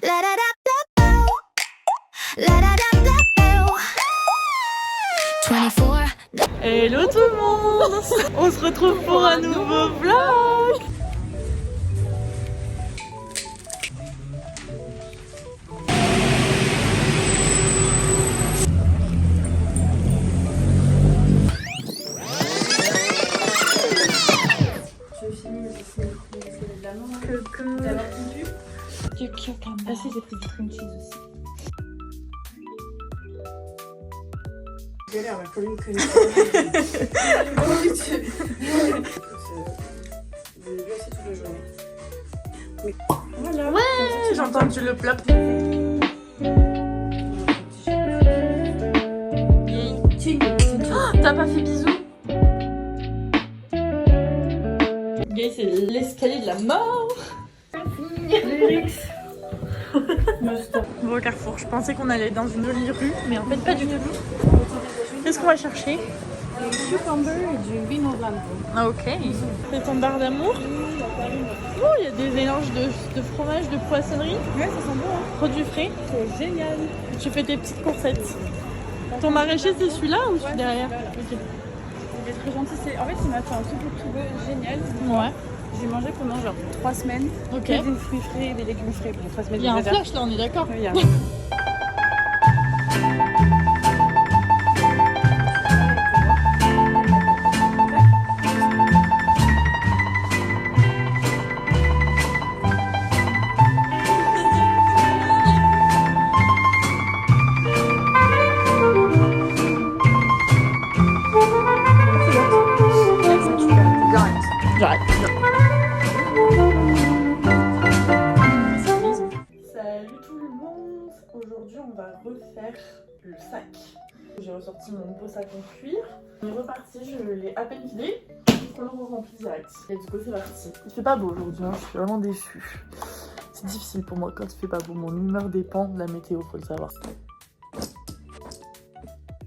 La da da da bow. La da da da bow. 24. Hello tout le monde. On se retrouve pour un nouveau vlog. Ah si, j'ai pris du cream cheese aussi. Galère, la colline cream cheese. Vous avez vu aussi toute la journée. Mais voilà. Ouais, j'ai entendu le plop. Oh, t'as pas fait bisous? Gay, c'est l'escalier de la mort. Bon, au Carrefour, je pensais qu'on allait dans une jolie rue, mais en fait pas du tout. Qu'est-ce qu'on va chercher? Du cucumber et du vino blanco. Ah ok. C'est ton bar d'amour. Oh, il y a des mélanges de fromage, de poissonnerie. Ouais, ça sent bon, hein. Produits frais. C'est génial. Tu fais tes petites coursettes. Ton maraîcher, c'est celui-là ou celui derrière? Voilà. Ok. Il est très gentil. En fait, il m'a fait un soupe to go génial. Ouais. J'ai mangé pendant genre 3 semaines. Ok. Que des fruits frais et des légumes frais. Bon, 3 semaines. Il y a un flash là, on est d'accord? Oui, il y a. J'arrête. Salut tout le monde. Aujourd'hui on va refaire le sac. J'ai ressorti mon beau sac en cuir. On est reparti, je l'ai à peine vidé. On le remplit direct. Let's go, c'est parti. Il fait pas beau aujourd'hui, hein. Je suis vraiment déçue. C'est difficile pour moi quand il fait pas beau. Mon humeur dépend de la météo, faut le savoir.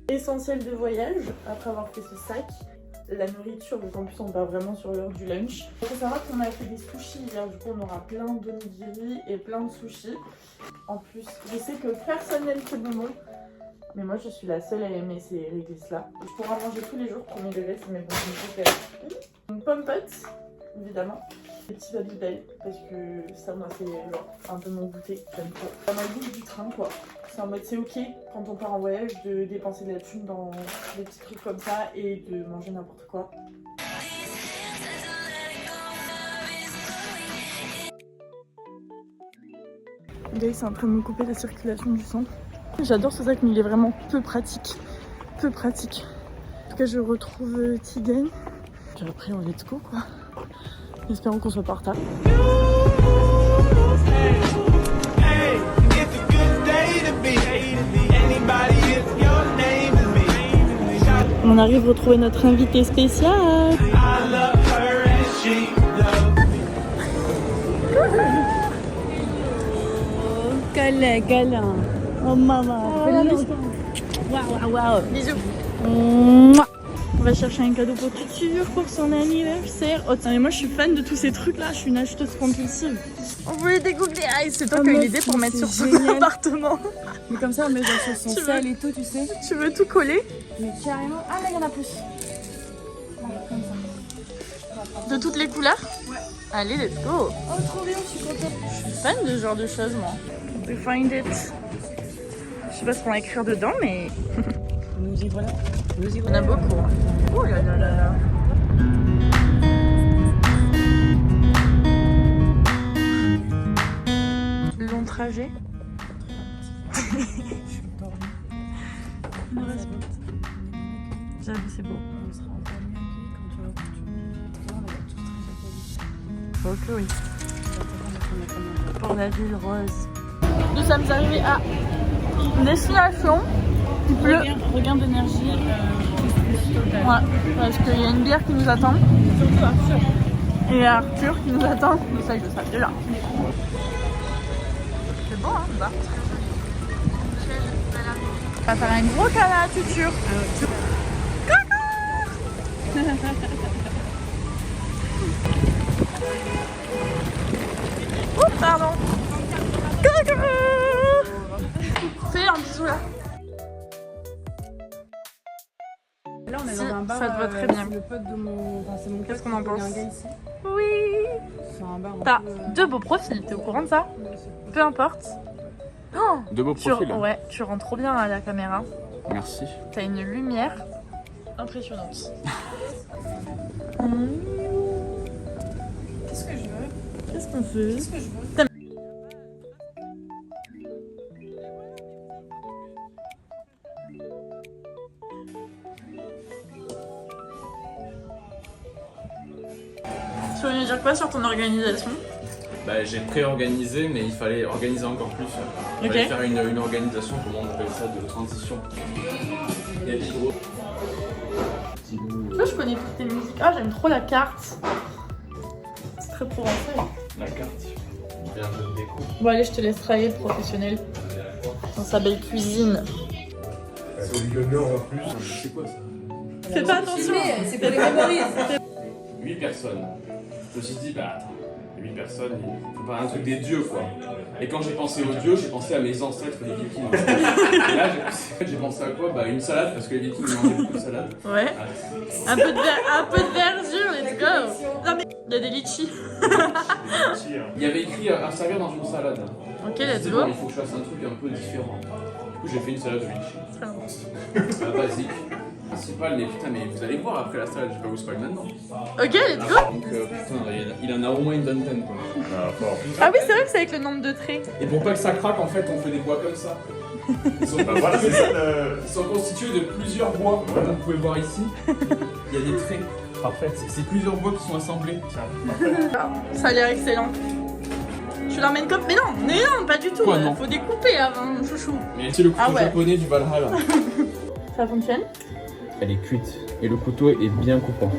Essentiel de voyage, après avoir fait ce sac. La nourriture, parce qu'en plus on va vraiment sur l'heure du lunch. Il faut savoir qu'on a fait des sushis hier, du coup on aura plein d'onigiri et plein de sushis. En plus, je sais que personne n'aime ce bonbon, mais moi je suis la seule à aimer ces réglisses-là. Je pourrais en manger tous les jours, premier degré, c'est mes bons préférés. Une pomme pote, évidemment. Des petits Babybel, parce que ça, moi, c'est genre un peu mon goûter, j'aime trop. Ça m'a goût du train, quoi. C'est en mode, c'est ok quand on part en voyage de dépenser de la thune dans des petits trucs comme ça et de manger n'importe quoi. Gay, c'est en train de me couper la circulation du sang. J'adore ce sac, mais il est vraiment peu pratique. Peu pratique. En tout cas, je retrouve Tigen. Puis après, on let's go, quoi. Espérons qu'on soit pas en retard. On arrive à retrouver notre invité spécial. Câlin. Oh maman. Waouh, waouh. Bisous. Mouah. On va chercher un cadeau pour Tutur pour son anniversaire. Oh tiens, mais moi je suis fan de tous ces trucs là, je suis une acheteuse compulsive. On voulait des Google Eyes, c'est toi qui as eu l'idée pour mettre sur son appartement. Mais comme ça, on met genre sur son Tu veux- sel et tout, tu sais. Tu veux tout coller? Mais carrément. Ah là, il y en a plus. Voilà, comme ça. De toutes les couleurs? Ouais. Allez, let's go. Oh, trop bien, je suis contente. Je suis fan de ce genre de choses moi. We find it. Je sais pas ce qu'on va écrire dedans, mais Nous y voilà. Nous y on a beaucoup. Hein. Oh là là là là. Long trajet. Je suis endormie. Il nous reste- J'avoue, c'est beau. On sera endormie quand tu vas on va tous très Ok, oui. accueillis. Pour la ville rose. Nous sommes arrivés à destination. Il pleut. Regain d'énergie. Ouais, parce qu'il y a une bière qui nous attend. Surtout Arthur. Et Arthur qui nous attend. Le sac de sable est là. C'est bon, hein, bah. On va faire un gros câlin à Tutur. Oh, pardon. Coucou. un bar, ça te va très bien. c'est le pote de mon. Enfin, c'est mon pote. Qu'est-ce qu'on en qui connaît pense? un gars ici. Oui. C'est un bar. T'as deux beaux profils, t'es au courant de ça? Peu importe. Oh, De beaux profils. ouais, tu rends trop bien à la caméra. Merci. T'as une lumière impressionnante. Qu'est-ce que je veux? Qu'est-ce qu'on fait? Qu'est-ce que je veux? Tu veux nous dire quoi sur ton organisation? Bah, j'ai pré-organisé, mais il fallait organiser encore plus. Il fallait faire une organisation, comment on appelle ça, de transition. Il y a l'hydro. Moi, je connais toutes tes musiques. Ah, j'aime trop la carte. C'est très provençal. La carte. Bien de déco. Bon, allez, je te laisse travailler, le professionnel. Dans sa belle cuisine. C'est Olivier Nord en plus. C'est quoi ça? Fais pas attention. C'est pour les mémorises. 8 personnes. Je me suis dit, bah attends, 8 personnes, il faut pas un truc des dieux quoi. Et quand j'ai pensé aux dieux, j'ai pensé à mes ancêtres, les vikings. Et là, j'ai pensé à quoi? Bah une salade, parce que les vikings mangeaient beaucoup de salade. Ouais. Ah, Un peu de verdure, let's go. Non, mais il y a des litchis. il y avait écrit à servir dans une salade. Ok, Je me let's suis dit, go. bon, il faut que je fasse un truc un peu différent. Du coup, j'ai fait une salade de litchi. Très bien. Basique. Principal, mais putain, mais vous allez voir après la salade, je vais pas vous spoiler maintenant. Ok, let's go. Donc, putain, il en a au moins une vingtaine quoi. Ah, fort. Ah oui, c'est vrai que c'est avec le nombre de traits. Et pour pas que ça craque, en fait, on fait des bois comme ça. Ils sont, Bah voilà, c'est ça le. ils sont constitués de plusieurs bois, comme vous pouvez voir ici. Il y a des traits. Parfait. C'est plusieurs bois qui sont assemblés. Ça a l'air excellent. Tu l'emmènes comme... Mais non, pas du tout. Quoi, non? Faut découper avant, chouchou. Mais c'est le couteau Ah ouais. japonais du Valhalla. Ça fonctionne? Elle est cuite et le couteau est bien coupant.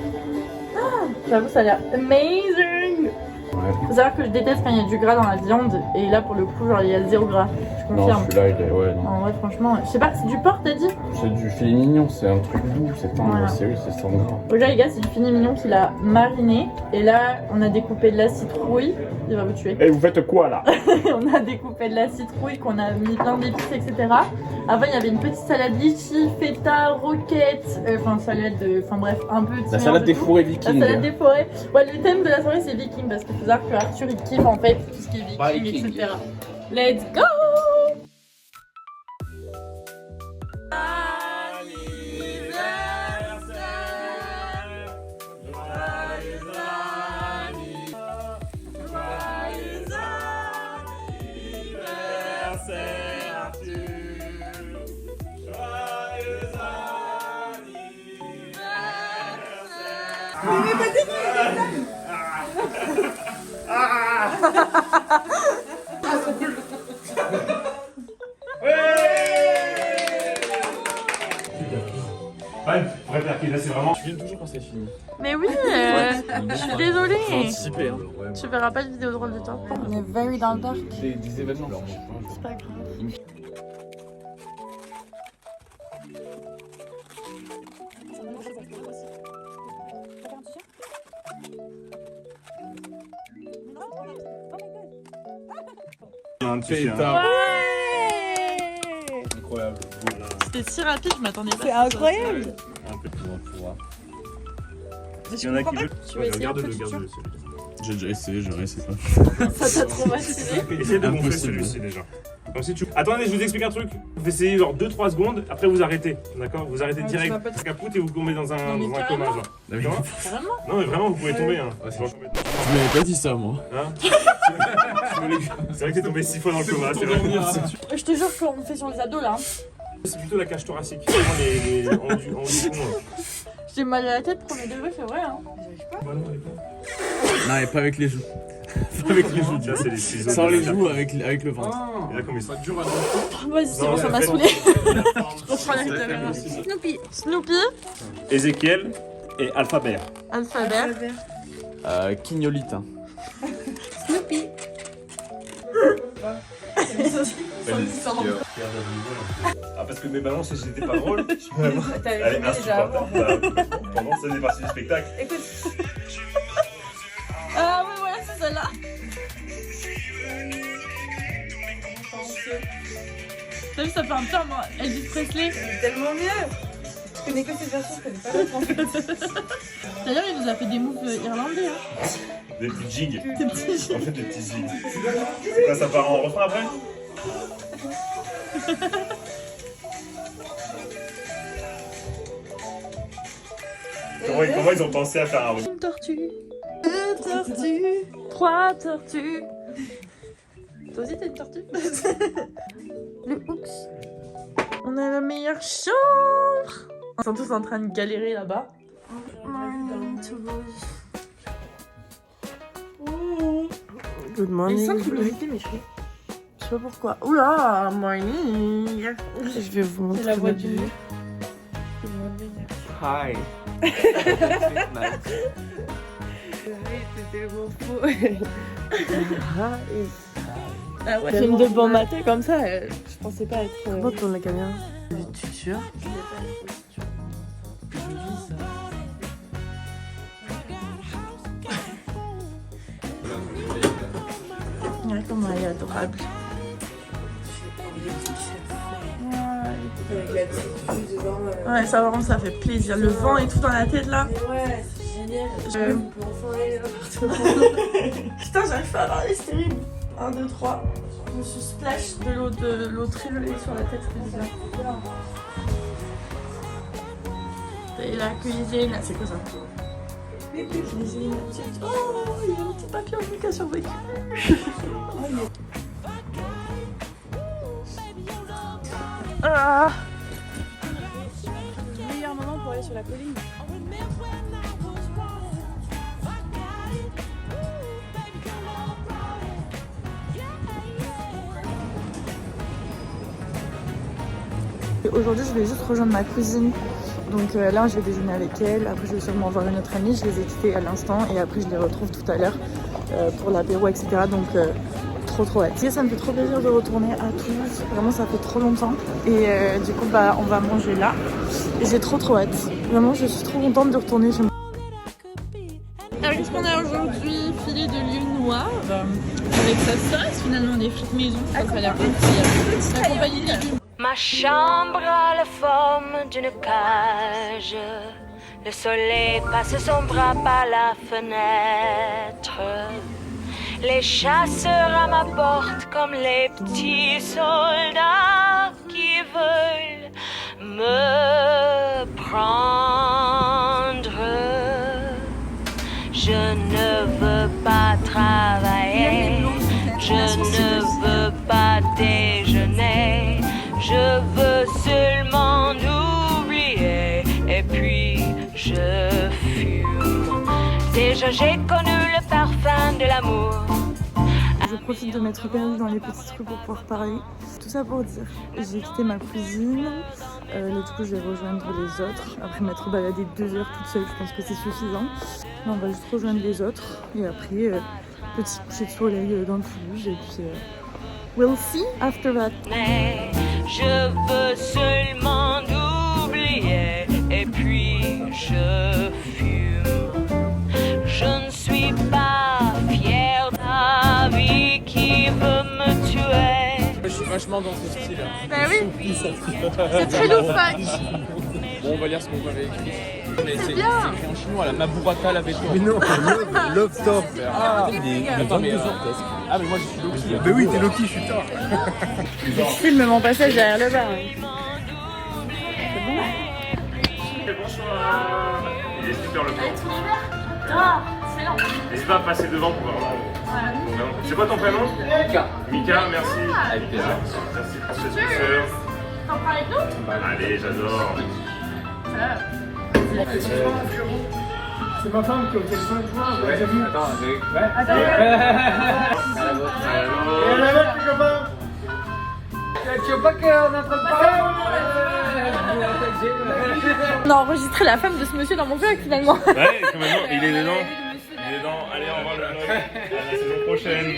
J'avoue, ça a l'air amazing. Ouais. Faut savoir que je déteste quand il y a du gras dans la viande. Et là, pour le coup, genre, il y a 0 gras. Je confirme. celui-là, il est. Ouais, non. En vrai, franchement, je sais pas, c'est du porc, t'as dit? C'est du filet mignon, c'est un truc doux, c'est tendre, Voilà. c'est oui, c'est tendre. Donc là, les gars, c'est du filet mignon qu'il a mariné. Et là, on a découpé de la citrouille. Il va vous tuer. Et vous faites quoi là? On a découpé de la citrouille, qu'on a mis plein d'épices, etc. Avant, il y avait une petite salade litchi, feta, roquette. Enfin, salade de. Enfin, bref, un peu. La salade des fourrés La vikings. salade des forêts. Ouais, le thème de la soirée, c'est viking. Parce qu'il faut savoir que Arthur, il kiffe en fait tout ce qui est viking, etc. Let's go! Ouais, vrai Perky, là c'est vraiment. Tu viens toujours quand c'est fini. Mais oui, je suis désolée. Anticiper, hein. Tu verras pas de vidéo drôle de toi. On est very dans le dark. Des événements. C'est pas grave. Un petit chien. Ouais! Incroyable. Voilà. C'était si rapide, je m'attendais pas. C'est incroyable. Un peu pour voir. Mais Il y en a qui veulent. Tu veux essayer un peu, Regarde-le, tu regarde-le. J'ai déjà essayé, je réessaye pas. Ça t'a traumatisé. Essayez de gonfler Impossible. celui-ci déjà. Donc, si tu... Attendez, je vous explique un truc. Vous essayez genre 2-3 secondes, après vous arrêtez. D'accord? Vous arrêtez Ouais, direct. tu vas pas te- Capoute et vous tombez dans un mais coma. carrément. Genre. Mais Comment Vraiment? Non, mais vraiment, vous pouvez tomber. Hein. Ouais, c'est Genre, Tu m'avais pas dit ça, moi. hein C'est vrai que t'es tombé 6 fois dans le coma, c'est vrai. Je te jure qu'on fait sur les ados là. C'est plutôt la cage thoracique. Vraiment les en du fond. J'ai mal à la tête, premier degré, c'est vrai. Hein. Bah non, elle est pas. Non, et pas avec les joues. Pas avec les joues, tu vois, c'est les ciseaux. Sans les joues, avec le ventre. Et là, comme ils sont. Vas-y, c'est Non, bon, ça en m'a fait- saoulé. Je reprends la caméra. Snoopy. Snoopy, Ézéchiel et Alphabet. Alphabet. Quignolite. Hein. Snoopy. Ah, parce que mes balances, c'était pas drôle. T'avais Elle est filmé déjà avant. insupportable. Pendant, ça faisait partie du spectacle. Écoute, Ah ouais, voilà, c'est celle-là. T'as vu, ça fait un peu Elvis Presley. c'est tellement mieux. connais que cette version, je connais pas l'autre en fait. D'ailleurs, il nous a fait des moves irlandais. Hein. Des petits jigs. Des petits En fait, des petits jigs. C'est quoi, ça part en refrain après? Comment ils ont pensé à faire un Une tortue, deux tortues, trois tortues. Toi aussi t'es une tortue. Le hooks. On a la meilleure chambre. Ils sont tous en train de galérer là-bas. Good Ils sentent qu'il méritait mes cheveux. Je sais pas pourquoi. Oula, morning. Je vais vous montrer C'est la voix ma du vie. Hi. C'était tellement faux. Ah ouais, Film tellement de bon matin comme ça, je pensais pas être. Comment tourne la caméra? Tu es sûr? Regarde comment elle est adorable. Avec la petite pluie devant. Ouais, ça vraiment ça fait plaisir. Le vent et tout dans la tête là. Ouais, c'est génial. Je- On peut enfin aller n'importe où. Putain, j'arrive pas à parler, c'est terrible. 1, 2, 3. Je me suis splash de l'eau très gelée sur la tête, c'était bizarre. Et la cuisine, c'est quoi ça? Cuisine, petite. Oh, il y a un petit papillon qui a survécu. Ah. Meilleur moment pour aller sur la colline. Aujourd'hui, je vais juste rejoindre ma cousine. Donc là, je vais déjeuner avec elle. Après, je vais sûrement voir une autre amie. Je les ai quittés à l'instant. Et après, je les retrouve tout à l'heure pour l'apéro, etc. Donc, trop hâte. Ça me fait trop plaisir de retourner à Toulouse. Vraiment, ça fait trop longtemps. Et du coup, on va manger là. Et j'ai trop hâte. Vraiment, je suis trop contente de retourner chez moi. Alors, qu'est-ce qu'on a aujourd'hui? Filet de lieu noir. Avec sa sauce, finalement, des frites maison. Ça a l'air petit. Accompagné de légumes. Ma chambre a la forme d'une cage. Le soleil passe son bras par la fenêtre. Les chasseurs à ma porte comme les petits soldats qui veulent me prendre. Je ne veux pas travailler. Je ne veux pas déjeuner. Je veux seulement oublier et puis je fume. Déjà j'ai connu le parfum de l'amour. Je profite de m'être perdue dans les petites rues pour pouvoir parler. Tout ça pour dire, j'ai quitté ma cousine. Là du coup je vais rejoindre les autres. Après m'être baladée 2 heures toute seule, je pense que c'est suffisant. Là, on va juste rejoindre les autres. Et après, petit coucher de soleil dans le Toulouse. Et puis, we'll see after that. Je veux seulement oublier et puis je fume. Je ne suis pas fière de la vie qui veut me tuer. Je suis vachement dans ce style. Bah oui, c'est très loufoque. Bon, on va lire ce qu'on avait écrit. Mais c'est écrit en chinois, la Maburata la Veto. Mais non, Love Top. Ah, Attends, mais ah, mais moi je suis Loki. mais oui, t'es Loki, je suis tard. Je filme mon passage derrière le bar. Bonsoir. Il est super le plan. N'hésite pas à passer devant pour voir. C'est quoi ton prénom? Mika. Mika, merci. Avec plaisir. Merci pour cette douceur. T'en parles avec nous? Allez, j'adore. C'est ma femme qui a au téléphone, tu vois, vous avez vu? Attends, Et elle est avec les copains. tu veux pas qu'on est en train de parler? On a enregistré la femme de ce monsieur dans mon vlog finalement. Ouais, quand même, il est dedans. Il est dedans. Allez, au revoir le vlog. À la saison prochaine.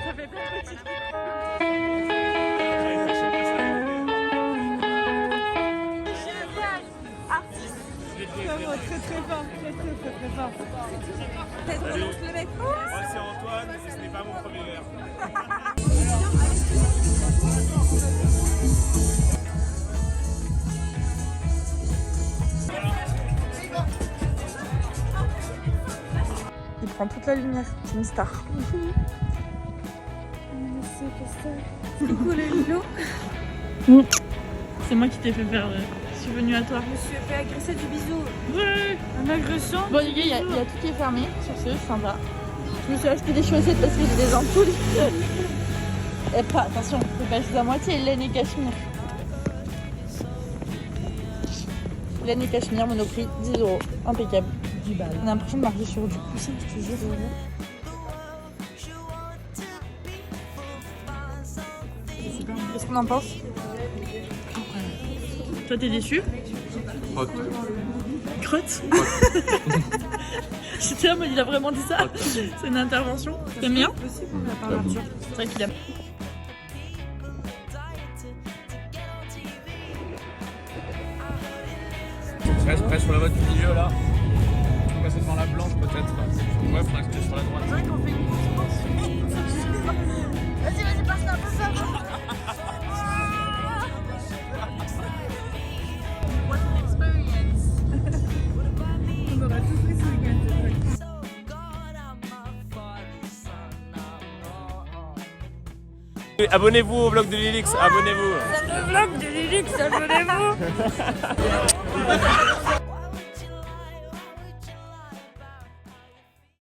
Ça fait plein de petites Très fort, très fort. Salut. Moi c'est Antoine et ce n'est pas mon premier verre. toute la lumière. C'est une star. Coucou le Lilo. C'est moi qui t'ai fait faire. Je suis venue à toi. Je me suis fait agresser du bisou. Ouais. Une agression. Bon les gars, il y a tout qui est fermé. Sur ce, c'est sympa. Je me suis acheté des chaussettes parce que j'ai des ampoules. Et pas, attention, c'est pas juste à moitié, laine et cachemire. Laine et cachemire, monoprix, 10 €. Impeccable. 10 balles. On a l'impression de marcher sur du coussin, je te jure. Qu'est-ce qu'on en pense? Toi, t'es déçu? Crotte. J'étais là, mais il a vraiment dit ça. C'est une intervention. T'aimes bien? C'est vrai qu'il aime. Reste près sur la voie du milieu là. On va passer devant la blanche peut-être. Ouais, faudrait que tu sur la droite. Vas-y, passe là, passe là. What an experience. On aura tout pris ce week-end. Abonnez-vous au vlog de Lilix, abonnez-vous. Le vlog de Lilix, abonnez-vous.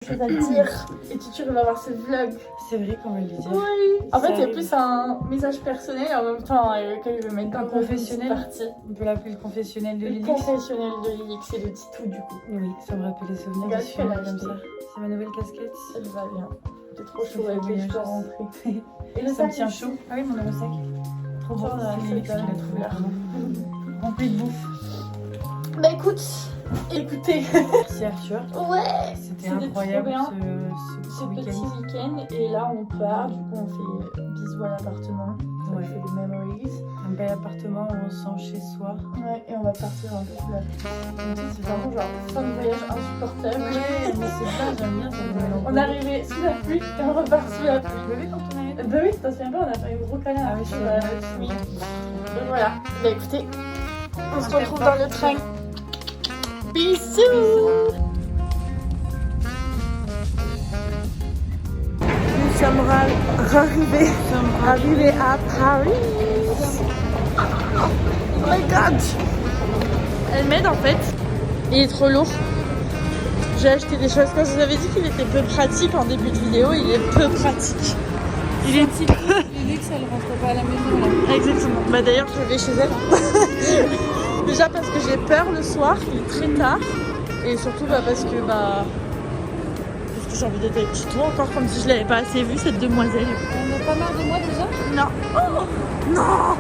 Ça t'attire et tu vas voir ce vlog. C'est vrai qu'on va le dire. Oui. En fait, il y a Ça plus un message personnel et en même temps que je vais mettre Un dans confessionnel. partie. On peut l'appeler le confessionnel de Le Lilix. confessionnel de Lilix, c'est le titou du coup. Oui, ça me rappelle les souvenirs Regarde de ce qu'elle a comme acheté. ça. C'est ma nouvelle casquette. Elle va bien. T'es trop Ça chaud fait avec les voyage. cheveux rentrés. Et le Ça me sac tient est chaud. Ah oui, mon nouveau sac. Trop beau. Oh, C'est Lilix qui c'est l'a pas trouvé. couleur. Rempli de bouffe. Bah écoutez. Merci Arthur. Ouais. C'était C'était incroyable trop ce Ce petit week-end. week-end et là on part, du coup on fait bisous à l'appartement, on Ouais. fait des memories. Un bel appartement où on se sent chez soi. Ouais, et on va partir un peu plus là. C'est vraiment genre fin de voyage insupportable. Ouais, mais c'est ça, j'aime bien cette nouvelle On est arrivé sous la pluie et on repart sous la pluie. Je l'avais quand on est. Bah oui, t'en souviens pas, on a fait un gros câlin. Ah oui, sur c'est la vrai. pluie. Donc voilà, bah écoutez, on se retrouve dans le train. Bisous. Nous sommes arrivés à Paris. Oh my god. Elle m'aide en fait. Il est trop lourd. J'ai acheté des choses. Quand je vous avais dit qu'il était peu pratique en début de vidéo, il est peu pratique. Il est Lilix, elle rentre pas à la maison là. exactement. Bah d'ailleurs je vais chez elle. Déjà parce que j'ai peur le soir, il est très tard. Et surtout parce que j'ai envie d'être avec Tito encore comme si je l'avais pas assez vu cette demoiselle. On a pas marre de moi déjà? Non. Oh non.